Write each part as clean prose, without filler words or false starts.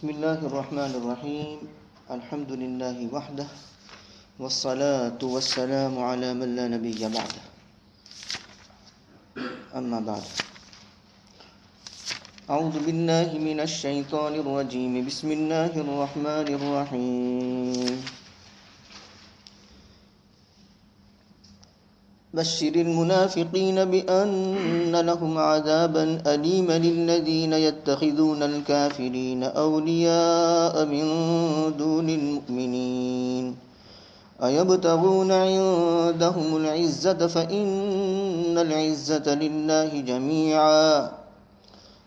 بسم الله الرحمن الرحيم. الحمد لله وحده والصلاة والسلام على من لا نبي بعده. أما بعد، أعوذ بالله من الشيطان الرجيم. بسم الله الرحمن الرحيم. بشر المنافقين بأن لهم عذابا أليما الذين يتخذون الكافرين أولياء من دون المؤمنين أيبتغون عندهم العزة فإن العزة لله جميعا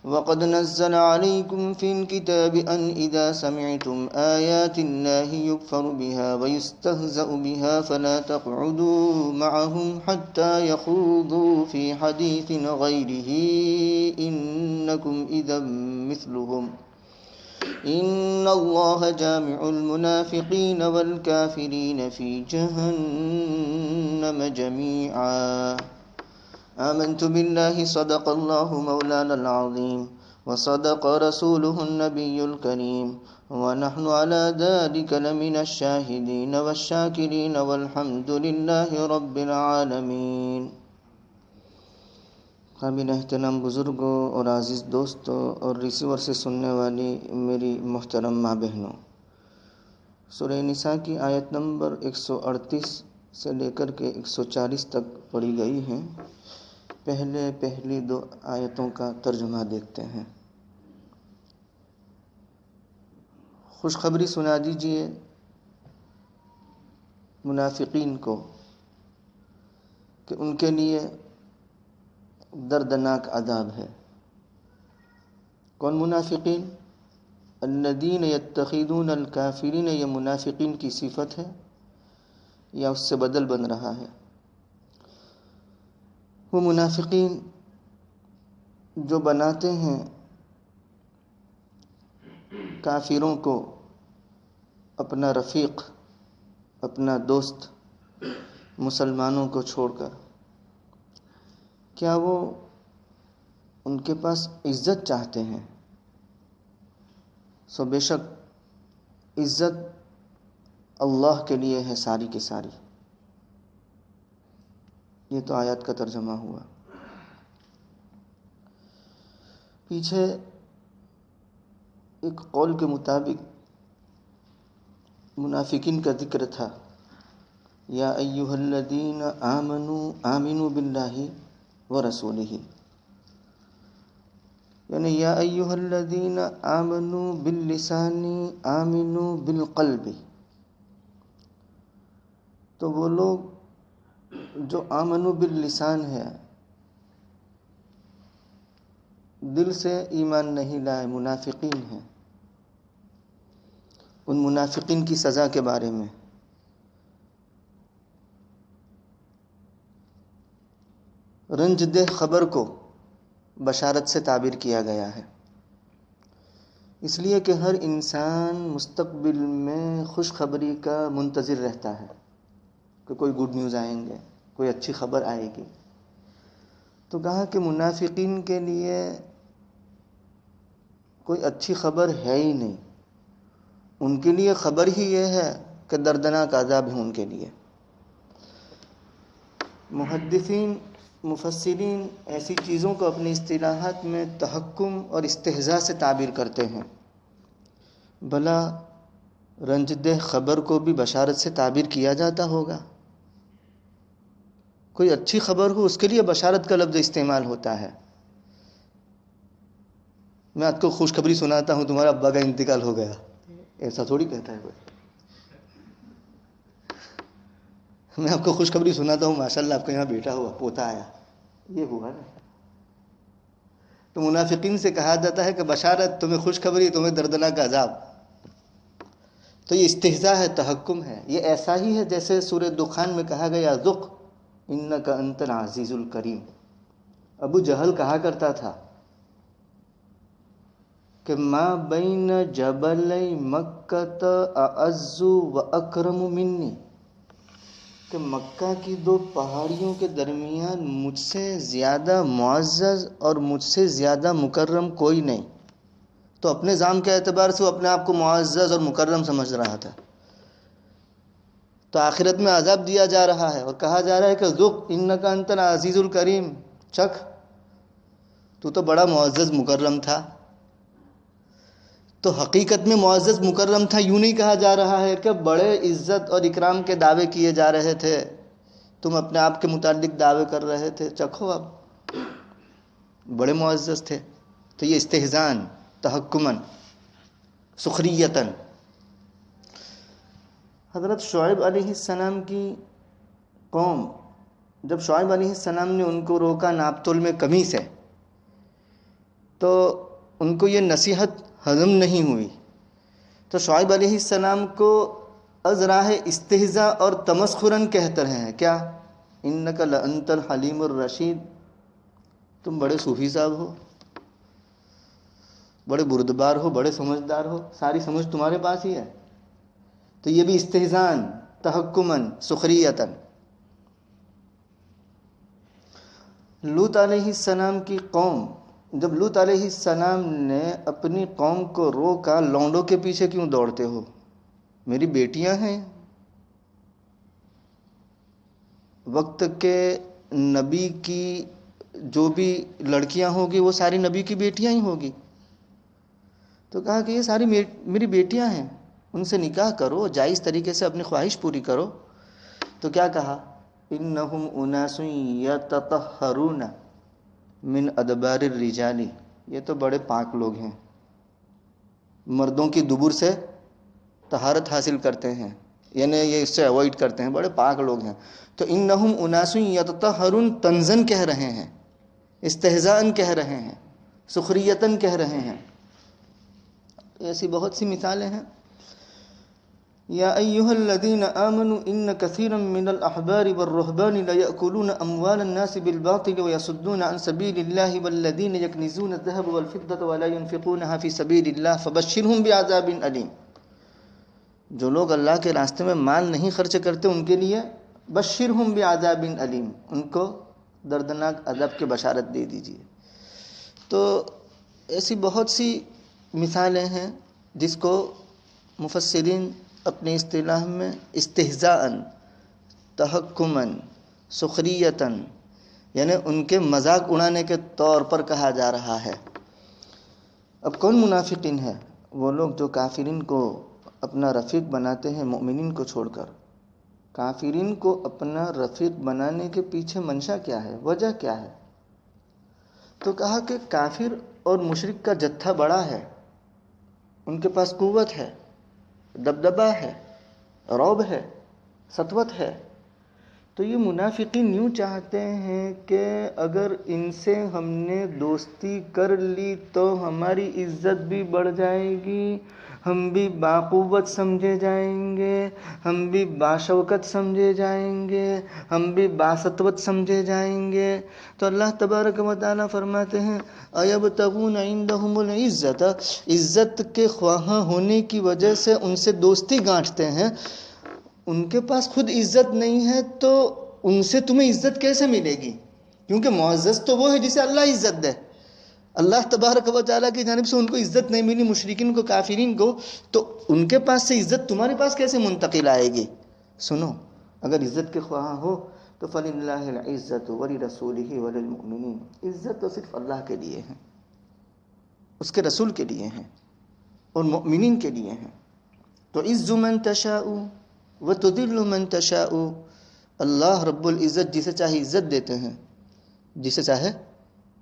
وقد نزل عليكم في الكتاب أن إذا سمعتم آيات الله يكفر بها ويستهزأ بها فلا تقعدوا معهم حتى يخوضوا في حديث غيره إنكم إذا مثلهم إن الله جامع المنافقين والكافرين في جهنم جميعا. آمنت بالله صدق الله مولانا العظيم وصدق رسوله النبي الكريم ونحن على ذلك لمن الشاهدين والشاكرين والحمد لله رب العالمين. قابل احترام بزرگوں اور عزیز دوستوں اور ریسیور سے سننے والی میری محترم ماں بہنوں، سورہ نساء کی آیت نمبر 138 سے لے کر کے 140 تک پڑھی گئی ہیں. پہلی دو آیتوں کا ترجمہ دیکھتے ہیں. خوشخبری سنا دیجئے منافقین کو کہ ان کے لیے دردناک عذاب ہے. کون منافقین؟ الذین یتخذون الکافرین، یہ منافقین کی صفت ہے یا اس سے بدل بن رہا ہے؟ وہ منافقین جو بناتے ہیں کافروں کو اپنا رفیق، اپنا دوست مسلمانوں کو چھوڑ کر، کیا وہ ان کے پاس عزت چاہتے ہیں؟ سو بے شک عزت اللہ کے لیے ہے ساری کی ساری. یہ تو آیات کا ترجمہ ہوا. پیچھے ایک قول کے مطابق منافقین کا ذکر تھا. یا ایھا الذین آمنوا باللہ ورسولہ، یعنی یا ایھا الذین آمنوا باللسان آمنوا بالقلب. تو وہ لوگ جو آمنوا باللسان ہے، دل سے ایمان نہیں لائے، منافقین ہیں. ان منافقین کی سزا کے بارے میں رنج دہ خبر کو بشارت سے تعبیر کیا گیا ہے، اس لیے کہ ہر انسان مستقبل میں خوشخبری کا منتظر رہتا ہے کہ کوئی گڈ نیوز آئیں گے، کوئی اچھی خبر آئے گی. تو کہا کہ منافقین کے لیے کوئی اچھی خبر ہے ہی نہیں. ان کے لیے خبر ہی یہ ہے کہ دردناک عذاب ہے ان کے لیے. محدثین، مفسرین ایسی چیزوں کو اپنی اصطلاحات میں تحکم اور استہزاء سے تعبیر کرتے ہیں. بھلا رنج دہ خبر کو بھی بشارت سے تعبیر کیا جاتا ہوگا؟ کوئی اچھی خبر ہو اس کے لیے بشارت کا لفظ استعمال ہوتا ہے. میں آپ کو خوشخبری سناتا ہوں تمہارا ابا کا انتقال ہو گیا، ایسا تھوڑی کہتا ہے کوئی. میں آپ کو خوشخبری سناتا ہوں ماشاءاللہ آپ کا یہاں بیٹا ہوا، پوتا آیا، یہ ہوا نا. تو منافقین سے کہا جاتا ہے کہ بشارت، تمہیں خوشخبری، تمہیں دردناک عذاب. تو یہ استہزاء ہے، تحکم ہے. یہ ایسا ہی ہے جیسے سورہ دخان میں کہا گیا ذق انک انت العزیز الکریم. ابو جہل کہا کرتا تھا کہ ما بین جبلی مکۃ اعز و اکرم منی، کہ مکہ کی دو پہاڑیوں کے درمیان مجھ سے زیادہ معزز اور مجھ سے زیادہ مکرم کوئی نہیں. تو اپنے ذام کے اعتبار سے وہ اپنے آپ کو معزز اور مکرم سمجھ رہا تھا. تو آخرت میں عذاب دیا جا رہا ہے اور کہا جا رہا ہے کہ ذق انک انت العزیز الکریم، چکھ، تو بڑا معزز مکرم تھا. تو حقیقت میں معزز مکرم تھا یوں نہیں کہا جا رہا ہے کہ بڑے عزت اور اکرام کے دعوے کیے جا رہے تھے، تم اپنے آپ کے متعلق دعوے کر رہے تھے، چکھو اب بڑے معزز تھے. تو یہ استہزان، تحکمن، سخریتن. حضرت شعیب علیہ السلام کی قوم، جب شعیب علیہ السلام نے ان کو روکا ناپ تول میں کمی سے، تو ان کو یہ نصیحت ہضم نہیں ہوئی. تو شعیب علیہ السلام کو از راہ استہزاء اور تمسخراً کہتے رہے ہیں کیا؟ انک لانت الحلیم الرشید، تم بڑے صوفی صاحب ہو، بڑے بردبار ہو، بڑے سمجھدار ہو، ساری سمجھ تمہارے پاس ہی ہے. تو یہ بھی استہزان، تحکمن، سخریتن. لوط علیہ السلام کی قوم، جب لوط علیہ السلام نے اپنی قوم کو روکا، لونڈوں کے پیچھے کیوں دوڑتے ہو؟ میری بیٹیاں ہیں. وقت کے نبی کی جو بھی لڑکیاں ہوگی وہ ساری نبی کی بیٹیاں ہی ہوگی. تو کہا کہ یہ ساری میری بیٹیاں ہیں، ان سے نکاح کرو، جائز طریقے سے اپنی خواہش پوری کرو. تو کیا کہا؟ انہم اناس یتطہرون من ادبار الرجال، یہ تو بڑے پاک لوگ ہیں، مردوں کی دبر سے طہارت حاصل کرتے ہیں، یعنی یہ اس سے اوائڈ کرتے ہیں، بڑے پاک لوگ ہیں. تو انہم اناس یتطہرون تنزن کہہ رہے ہیں، استہزاءً کہہ رہے ہیں، سخریتاً کہہ رہے ہیں. ایسی بہت سی مثالیں ہیں. یا ایھا الذین آمنوا ان کثیرا من الاحبار والرہبان لیأکلون اموال الناس بالباطل ویصدون عن سبیل اللہ والذین یکنزون الذهب والفضة ولا ينفقونها فی سبیل اللہ فبشرهم بعذاب علیم. جو لوگ اللہ کے راستے میں مال نہیں خرچ کرتے ان کے لیے بشرهم بعذاب علیم، ان کو دردناک عذاب کی بشارت دے دیجیے. تو ایسی بہت سی مثالیں ہیں جس کو مفسرین اپنی اصطلاح میں استہزاءً، تحکماً، سخریتاً، یعنی ان کے مذاق اڑانے کے طور پر کہا جا رہا ہے. اب کون منافقین ہے؟ وہ لوگ جو کافرین کو اپنا رفیق بناتے ہیں مؤمنین کو چھوڑ کر. کافرین کو اپنا رفیق بنانے کے پیچھے منشا کیا ہے، وجہ کیا ہے؟ تو کہا کہ کافر اور مشرک کا جتھا بڑا ہے، ان کے پاس قوت ہے، دبدبہ ہے، رعب ہے، سطوت ہے. تو یہ منافقین یوں چاہتے ہیں کہ اگر ان سے ہم نے دوستی کر لی تو ہماری عزت بھی بڑھ جائے گی، ہم بھی باقوت سمجھے جائیں گے، ہم بھی باشوکت سمجھے جائیں گے، ہم بھی باسطوت سمجھے جائیں گے. تو اللہ تبارک و تعالیٰ فرماتے ہیں ایبتغون عندہم العزت، عزت کے خواہاں ہونے کی وجہ سے ان سے دوستی گانٹھتے ہیں. ان کے پاس خود عزت نہیں ہے تو ان سے تمہیں عزت کیسے ملے گی؟ کیونکہ معزز تو وہ ہے جسے اللہ عزت دے. اللہ تبارک و تعالیٰ کی جانب سے ان کو عزت نہیں ملی، مشرکین کو، کافرین کو، تو ان کے پاس سے عزت تمہارے پاس کیسے منتقل آئے گی؟ سنو، اگر عزت کے خواہاں ہو تو فَلِلَّهِ الْعِزَّةُ وَلِرَسُولِهِ وَلِلْمُؤْمِنِينَ، عزت تو صرف اللہ کے لیے ہے، اس کے رسول کے لیے ہیں اور مؤمنین کے لیے ہیں. تو عِزُّ مَن تَشَاءُ وَتُذِلُّ مَن تَشَاءُ، اللہ رب العزت جسے چاہے عزت دیتے ہیں، جسے چاہے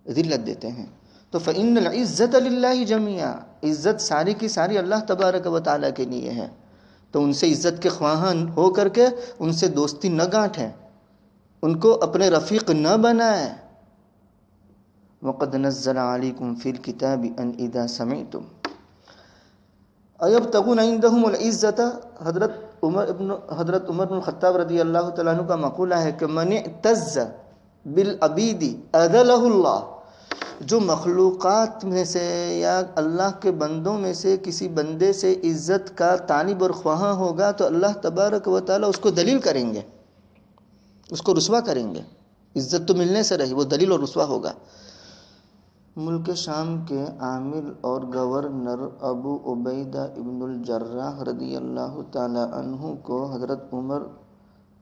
ذلت دیتے ہیں. تو فَإِنَّ الْعِزَّةَ لِلَّهِ جَمِيعًا، عزت ساری کی ساری اللہ تبارک و تعالیٰ کے لیے ہے. تو ان سے عزت کے خواہاں ہو کر کے ان سے دوستی نہ گانٹھیں، ان کو اپنے رفیق نہ بنائیں. وَقَدْ نَزَّلَ عَلَيْكُمْ فِي الْكِتَابِ أَنْ إِذَا سَمِعْتُمْ أَيَبْتَغُونَ عِنْدَهُمُ الْعِزَّةَ. حضرت عمر بن الخطاب رضی اللہ تعالیٰ عنہ کا مقولہ ہے کہ مَنِ اعْتَزَّ بِالْعَبِيدِ أَذَلَهُ اللَّهُ، جو مخلوقات میں سے یا اللہ کے بندوں میں سے کسی بندے سے عزت کا طالب اور خواہاں ہوگا تو اللہ تبارک و تعالیٰ اس کو ذلیل کریں گے، اس کو رسوا کریں گے. عزت تو ملنے سے رہی، وہ ذلیل اور رسوا ہوگا. ملک شام کے عامل اور گورنر ابو عبیدہ ابن الجراح رضی اللہ تعالیٰ عنہ کو حضرت عمر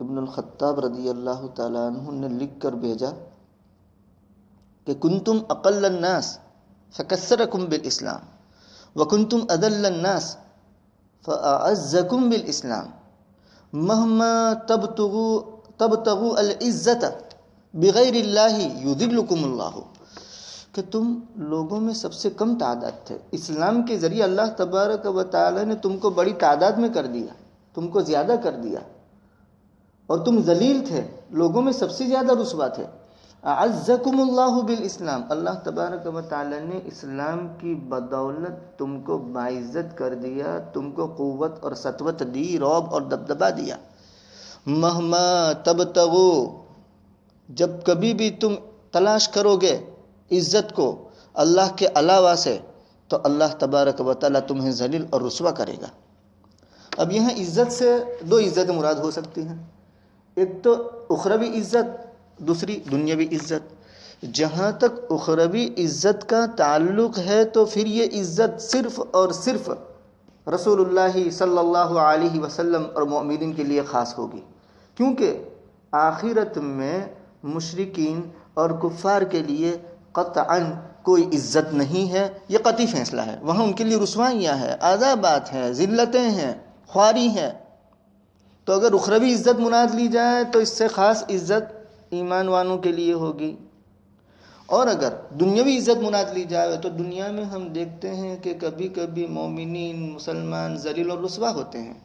ابن الخطاب رضی اللہ تعالیٰ عنہ نے لکھ کر بھیجا کہ کنتم اقل الناس فکثرکم بالاسلام وکنتم اذل الناس فاعزکم بالاسلام مہما تبتغوا العزت بغیر اللہ یذلکم اللہ، کہ تم لوگوں میں سب سے کم تعداد تھے، اسلام کے ذریعے اللہ تبارک و تعالی نے تم کو بڑی تعداد میں کر دیا، تم کو زیادہ کر دیا، اور تم ذلیل تھے، لوگوں میں سب سے زیادہ رسوا تھے۔ اعزکم اللہ بالاسلام، اللہ تبارک و تعالی نے اسلام کی بدولت تم کو باعزت کر دیا، تم کو قوت اور سطوت دی، رعب اور دبدبا دیا۔ مہما تبتغو، جب کبھی بھی تم تلاش کرو گے عزت کو اللہ کے علاوہ سے، تو اللہ تبارک و تعالی تمہیں ذلیل اور رسوا کرے گا۔ اب یہاں عزت سے دو عزت مراد ہو سکتی ہیں، ایک تو اخروی عزت، دوسری دنیاوی عزت۔ جہاں تک اخروی عزت کا تعلق ہے تو پھر یہ عزت صرف اور صرف رسول اللہ صلی اللہ علیہ وسلم اور مومنین کے لیے خاص ہوگی، کیونکہ آخرت میں مشرکین اور کفار کے لیے قطعاً کوئی عزت نہیں ہے، یہ قطعی فیصلہ ہے، وہاں ان کے لیے رسوائیاں ہیں، عذابات ہیں، ذلتیں ہیں، خواری ہیں۔ تو اگر اخروی عزت مراد لی جائے تو اس سے خاص عزت ایمان والوں کے لیے ہوگی، اور اگر دنیاوی عزت مراد لی جائے تو دنیا میں ہم دیکھتے ہیں کہ کبھی کبھی مومنین مسلمان ذلیل اور رسوا ہوتے ہیں،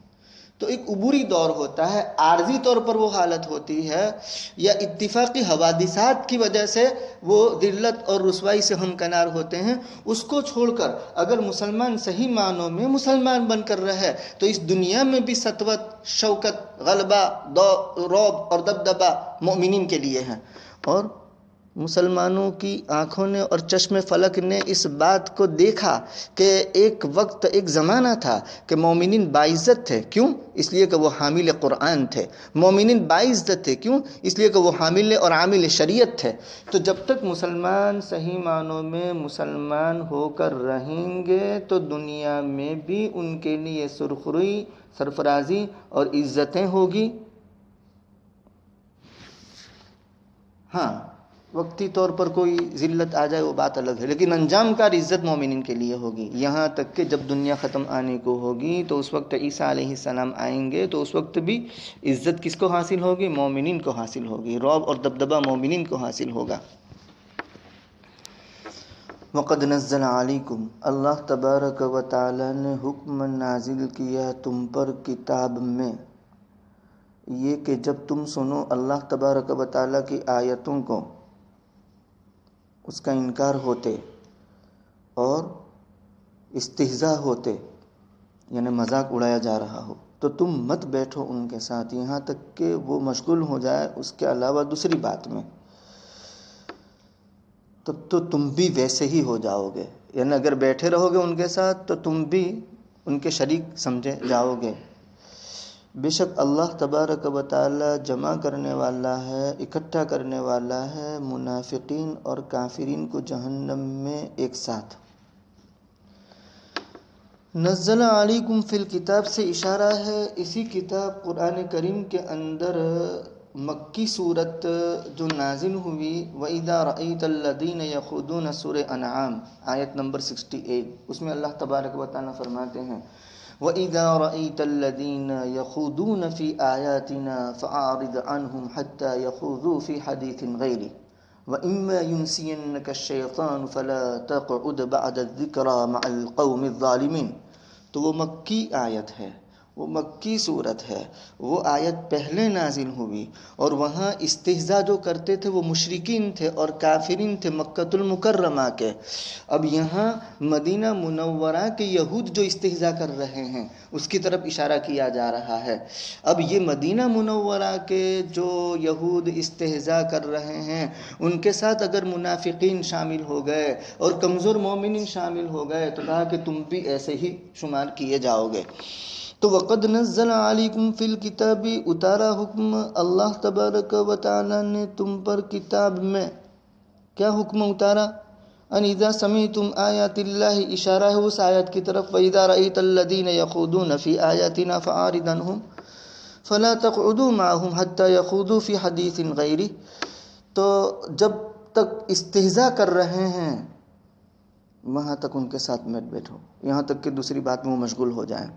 تو ایک عبوری دور ہوتا ہے، عارضی طور پر وہ حالت ہوتی ہے، یا اتفاقی حوادثات کی وجہ سے وہ ذلت اور رسوائی سے ہمکنار ہوتے ہیں۔ اس کو چھوڑ کر اگر مسلمان صحیح معنوں میں مسلمان بن کر رہے تو اس دنیا میں بھی سطوت، شوکت، غلبہ، رعب اور دبدبا مومنین کے لیے ہیں۔ اور مسلمانوں کی آنکھوں نے اور چشم فلک نے اس بات کو دیکھا کہ ایک وقت، ایک زمانہ تھا کہ مومنین باعزت تھے، کیوں؟ اس لیے کہ وہ حامل قرآن تھے۔ مومنین باعزت تھے، کیوں؟ اس لیے کہ وہ حامل اور عامل شریعت تھے۔ تو جب تک مسلمان صحیح معنوں میں مسلمان ہو کر رہیں گے تو دنیا میں بھی ان کے لیے سرخروئی، سرفرازی اور عزتیں ہوگی۔ ہاں، وقتی طور پر کوئی ذلت آ جائے وہ بات الگ ہے، لیکن انجام کار عزت مومنین کے لیے ہوگی، یہاں تک کہ جب دنیا ختم آنے کو ہوگی تو اس وقت عیسیٰ علیہ السلام آئیں گے تو اس وقت بھی عزت کس کو حاصل ہوگی؟ مومنین کو حاصل ہوگی، رعب اور دبدبا مومنین کو حاصل ہوگا۔ وَقَدْ نَزَّلَ عَلَيْكُمْ، اللہ تبارک و تعالی نے حکم نازل کیا تم پر کتاب میں، یہ کہ جب تم سنو اللہ تبارک و تعالی کی آیتوں کو، اس کا انکار ہوتے اور استہزاء ہوتے، یعنی مذاق اڑایا جا رہا ہو، تو تم مت بیٹھو ان کے ساتھ یہاں تک کہ وہ مشغول ہو جائے اس کے علاوہ دوسری بات میں، تب تو تم بھی ویسے ہی ہو جاؤ گے، یعنی اگر بیٹھے رہو گے ان کے ساتھ تو تم بھی ان کے شریک سمجھے جاؤ گے۔ بے شک اللہ تبارک و تعالی جمع کرنے والا ہے، اکٹھا کرنے والا ہے منافقین اور کافرین کو جہنم میں ایک ساتھ۔ نزل علیکم فی الکتاب سے اشارہ ہے اسی کتاب قرآن کریم کے اندر مکی صورت جو نازل ہوئی، وَإِذَا رَأَيْتَ الَّذِينَ يَخُوضُونَ سورہ انعام آیت نمبر 68، اس میں اللہ تبارک و تعالی فرماتے ہیں وَإِذَا رَأَيْتَ الَّذِينَ يَخُوضُونَ فِي آيَاتِنَا فَأَعْرِضْ عَنْهُمْ حَتَّى يَخُوضُوا فِي حَدِيثٍ غَيْرِهِ وَإِمَّا يُنْسِيَنَّكَ الشَّيْطَانُ فَلَا تَقْعُدْ بَعْدَ الذِّكْرَى مَعَ الْقَوْمِ الظَّالِمِينَ۔ تو وہ مکی آیت ہے، وہ مکی صورت ہے، وہ آیت پہلے نازل ہوئی، اور وہاں استہزاء جو کرتے تھے وہ مشرکین تھے اور کافرین تھے مکۃ المکرمہ کے۔ اب یہاں مدینہ منورہ کے یہود جو استہزاء کر رہے ہیں اس کی طرف اشارہ کیا جا رہا ہے۔ اب یہ مدینہ منورہ کے جو یہود استہزاء کر رہے ہیں ان کے ساتھ اگر منافقین شامل ہو گئے اور کمزور مومنین شامل ہو گئے تو کہا کہ تم بھی ایسے ہی شمار کیے جاؤ گے۔ تو وَقَدْ نَزَّلَ عَلَيْكُمْ فِي الْكِتَابِ، اتارا حکم اللہ تبارک و تعالی نے تم پر کتاب میں۔ کیا حکم اتارا؟ ان اذا سمعتم آیات اللہ، اشارہ ہے اس آیت کی طرف، وَإِذَا رَأَيْتَ الَّذِينَ يَخُوضُونَ فِي آیَاتِنَا فَأَعْرِضْ عَنْهُمْ فَلَا تَقْعُدُوا مَعَهُمْ حَتَّى يَخُوضُوا فِي حَدِيثٍ غَيْرِهِ، تو جب تک استہزاء کر رہے ہیں وہاں تک ان کے ساتھ مت بیٹھو، یہاں تک کہ دوسری بات میں وہ مشغول ہو جائیں،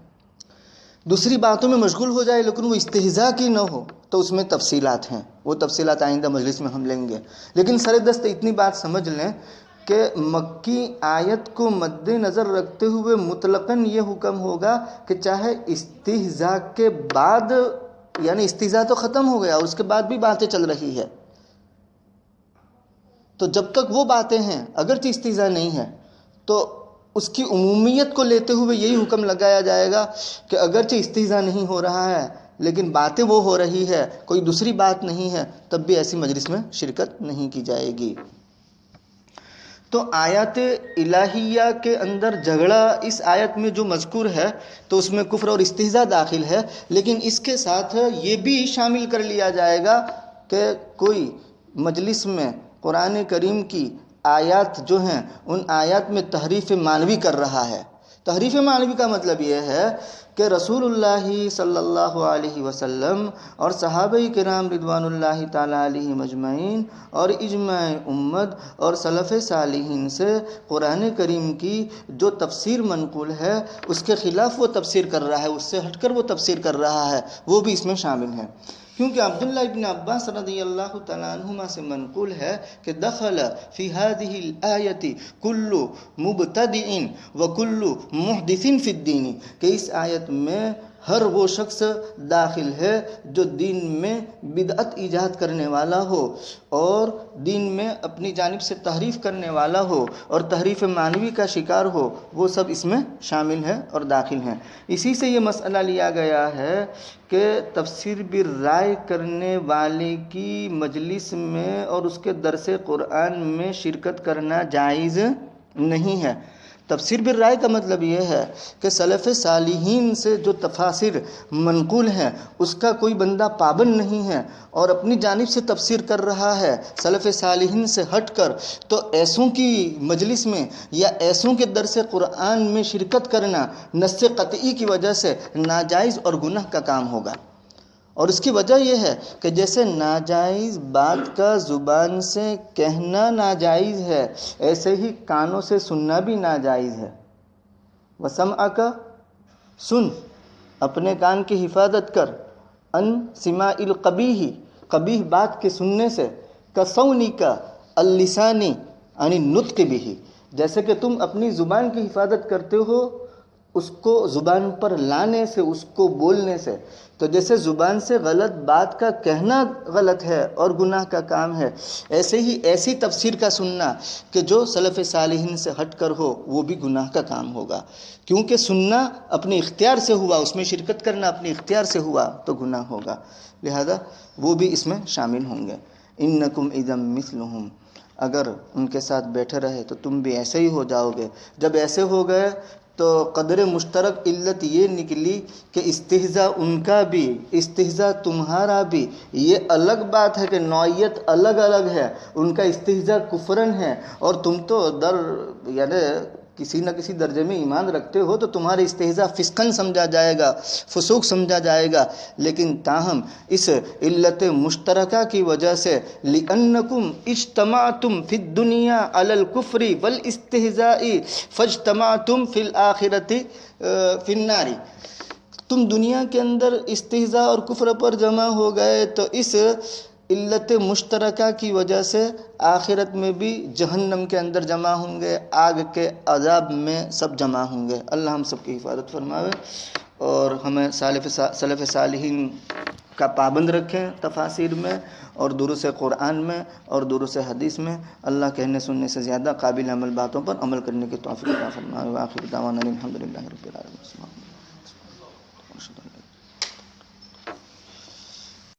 دوسری باتوں میں مشغول ہو جائے لیکن وہ استہزاء کی نہ ہو، تو اس میں تفصیلات ہیں، وہ تفصیلات آئندہ مجلس میں ہم لیں گے۔ لیکن سر دست اتنی بات سمجھ لیں کہ مکی آیت کو مد نظر رکھتے ہوئے مطلقاً یہ حکم ہوگا کہ چاہے استہزاء کے بعد، یعنی استہزاء تو ختم ہو گیا، اس کے بعد بھی باتیں چل رہی ہے، تو جب تک وہ باتیں ہیں اگرچہ استہزاء نہیں ہے تو اس کی عمومیت کو لیتے ہوئے یہی حکم لگایا جائے گا کہ اگرچہ استہزاء نہیں ہو رہا ہے لیکن باتیں وہ ہو رہی ہے، کوئی دوسری بات نہیں ہے، تب بھی ایسی مجلس میں شرکت نہیں کی جائے گی۔ تو آیات الہیہ کے اندر جھگڑا اس آیت میں جو مذکور ہے تو اس میں کفر اور استہزاء داخل ہے، لیکن اس کے ساتھ یہ بھی شامل کر لیا جائے گا کہ کوئی مجلس میں قرآن کریم کی آیات جو ہیں ان آیات میں تحریف معنوی کر رہا ہے۔ تحریف معنوی کا مطلب یہ ہے کہ رسول اللہ صلی اللہ علیہ وسلم اور صحابہ کرام رضوان اللہ تعالیٰ علیہم اجمعین اور اجماع امت اور سلف صالحین سے قرآن کریم کی جو تفسیر منقول ہے اس کے خلاف وہ تفسیر کر رہا ہے، اس سے ہٹ کر وہ تفسیر کر رہا ہے، وہ بھی اس میں شامل ہے۔ کیونکہ عبداللہ ابن عباس رضی اللہ تعالیٰ عنہما سے منقول ہے کہ دخل فی هذه الآیت کل مبتدع وکل محدث فی الدین، کہ اس آیت میں ہر وہ شخص داخل ہے جو دین میں بدعت ایجاد کرنے والا ہو اور دین میں اپنی جانب سے تحریف کرنے والا ہو اور تحریف معنوی کا شکار ہو، وہ سب اس میں شامل ہیں اور داخل ہیں۔ اسی سے یہ مسئلہ لیا گیا ہے کہ تفسیر بالرائے کرنے والے کی مجلس میں اور اس کے درس قرآن میں شرکت کرنا جائز نہیں ہے۔ تفسیر بالرائے کا مطلب یہ ہے کہ سلف صالحین سے جو تفاسیر منقول ہیں اس کا کوئی بندہ پابند نہیں ہے اور اپنی جانب سے تفسیر کر رہا ہے سلف صالحین سے ہٹ کر، تو ایسوں کی مجلس میں یا ایسوں کے درس قرآن میں شرکت کرنا نص قطعی کی وجہ سے ناجائز اور گناہ کا کام ہوگا۔ اور اس کی وجہ یہ ہے کہ جیسے ناجائز بات کا زبان سے کہنا ناجائز ہے، ایسے ہی کانوں سے سننا بھی ناجائز ہے۔ وَسَمْعَكَ، سن، اپنے کان کی حفاظت کر، ان سماع القبیح، قبیح بات کے سننے سے، کَصَوْنِكَ اللِّسَانِ عَنِ النُّطْقِ بِهِ، جیسے کہ تم اپنی زبان کی حفاظت کرتے ہو اس کو زبان پر لانے سے، اس کو بولنے سے، تو جیسے زبان سے غلط بات کا کہنا غلط ہے اور گناہ کا کام ہے، ایسے ہی ایسی تفسیر کا سننا کہ جو سلف صالحین سے ہٹ کر ہو وہ بھی گناہ کا کام ہوگا، کیونکہ سننا اپنے اختیار سے ہوا، اس میں شرکت کرنا اپنے اختیار سے ہوا تو گناہ ہوگا، لہذا وہ بھی اس میں شامل ہوں گے۔ انکم اذا مثلہم، اگر ان کے ساتھ بیٹھے رہے تو تم بھی ایسے ہی ہو جاؤ گے۔ جب ایسے ہو گئے تو قدر مشترک علت یہ نکلی کہ استہزاء ان کا بھی، استہزاء تمہارا بھی، یہ الگ بات ہے کہ نوعیت الگ الگ ہے، ان کا استہزاء کفرن ہے اور تم تو یعنی کسی نہ کسی درجے میں ایمان رکھتے ہو تو تمہارا استہزاء فسقن سمجھا جائے گا، فسوق سمجھا جائے گا، لیکن تاہم اس علت مشترکہ کی وجہ سے لِأَنَّكُمْ اجتمعتم فی الدنیا علی الکفر والاستہزاء فاجتمعتم فی الآخرۃ فی النار، تم دنیا کے اندر استہزاء اور کفر پر جمع ہو گئے تو اس علت مشترکہ کی وجہ سے آخرت میں بھی جہنم کے اندر جمع ہوں گے، آگ کے عذاب میں سب جمع ہوں گے۔ اللہ ہم سب کی حفاظت فرماوے اور ہمیں سلف صالحین کا پابند رکھیں تفاسیر میں اور دروس قرآن میں اور دروس حدیث میں، اللہ کہنے سننے سے زیادہ قابل عمل باتوں پر عمل کرنے کی توفیق عطا فرمائے۔ وآخر دعوانا الحمدللہ رب العالمین۔